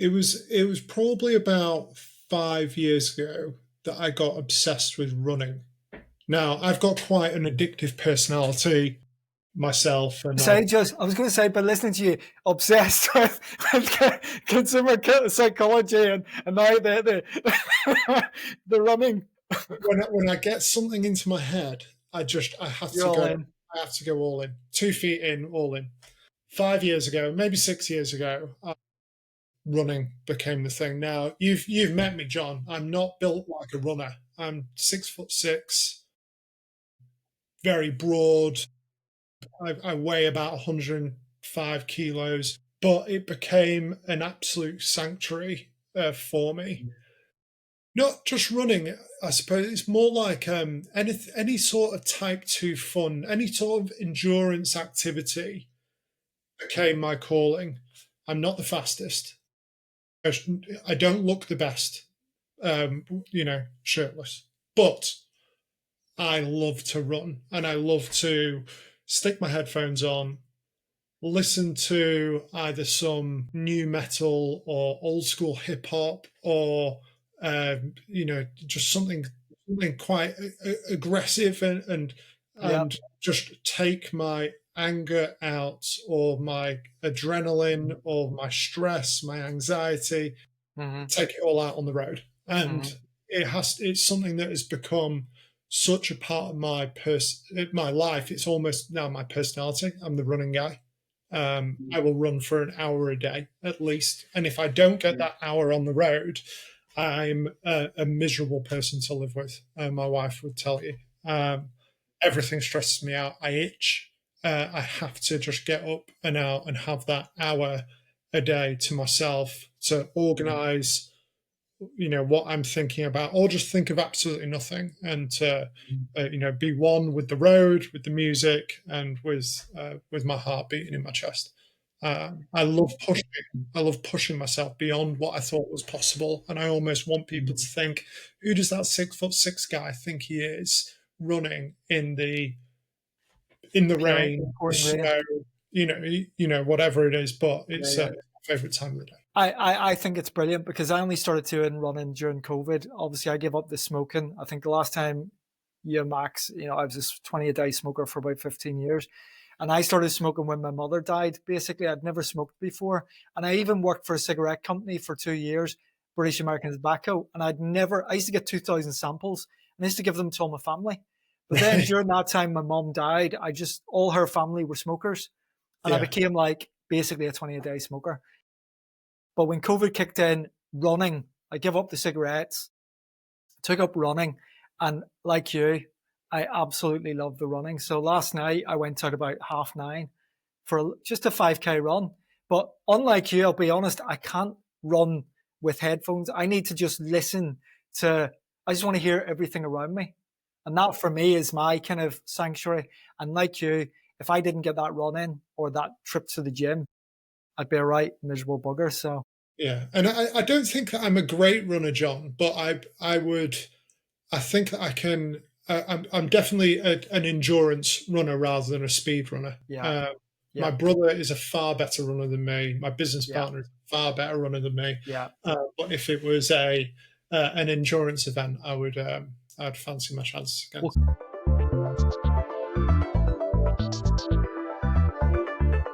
It was probably about 5 years ago that I got obsessed with running. Now, I've got quite an addictive personality myself, and I was going to say, but listening to you, obsessed with consumer psychology and now the running. when I get something into my head, I have You're to all go. in. I have to go all in. 2 feet in, all in. 5 years ago, maybe 6 years ago, running became the thing. Now you've met me, John. I'm not built like a runner. I'm 6'6", very broad. I weigh about 105 kilos, but it became an absolute sanctuary for me. Not just running, I suppose. It's more like any sort of type 2 fun, any sort of endurance activity became my calling. I'm not the fastest. I don't look the best, shirtless. But I love to run, and I love to stick my headphones on, listen to either some new metal or old school hip hop, or just something quite aggressive, and Yep. just take my anger out, or my adrenaline, or my stress, my anxiety, Mm-hmm. take it all out on the road. And Mm-hmm. it's something that has become such a part of my life. It's almost now my personality. I'm the running guy. I will run for an hour a day at least, and if I don't get that hour on the road, I'm a miserable person to live with. My wife would tell you. Everything stresses me out. I itch. I have to just get up and out and have that hour a day to myself to organize, what I'm thinking about, or just think of absolutely nothing, and to be one with the road, with the music, and with my heart beating in my chest. I love pushing. I love pushing myself beyond what I thought was possible, and I almost want people to think, "Who does that 6'6" guy think he is, running in the rain, the Pouring rain. snow, whatever it is?" But Yeah, it's yeah. my favorite time of the day. I think it's brilliant because I only started doing running during COVID. Obviously, I gave up the smoking. I think the last time you and Max, I was a 20-a-day smoker for about 15 years. And I started smoking when my mother died. Basically, I'd never smoked before. And I even worked for a cigarette company for 2 years, British American Tobacco. And I used to get 2,000 samples and I used to give them to all my family. But then during that time, my mom died. All her family were smokers. And I Yeah. became like basically a 20-a-day smoker. But when COVID kicked in, running, I gave up the cigarettes, took up running. And like you, I absolutely love the running. So last night I went out about 9:30 for just a 5K run. But unlike you, I'll be honest, I can't run with headphones. I need to just I just want to hear everything around me. And that for me is my kind of sanctuary. And like you, if I didn't get that run in or that trip to the gym, I'd be a right miserable bugger. So Yeah, and I don't think I'm a great runner, John, but I think I can. I'm definitely an endurance runner rather than a speed runner. yeah, My yeah, brother is a far better runner than me. My business yeah, partner is a far better runner than me. yeah. But if it was an endurance event, I'd fancy my chances Well, against.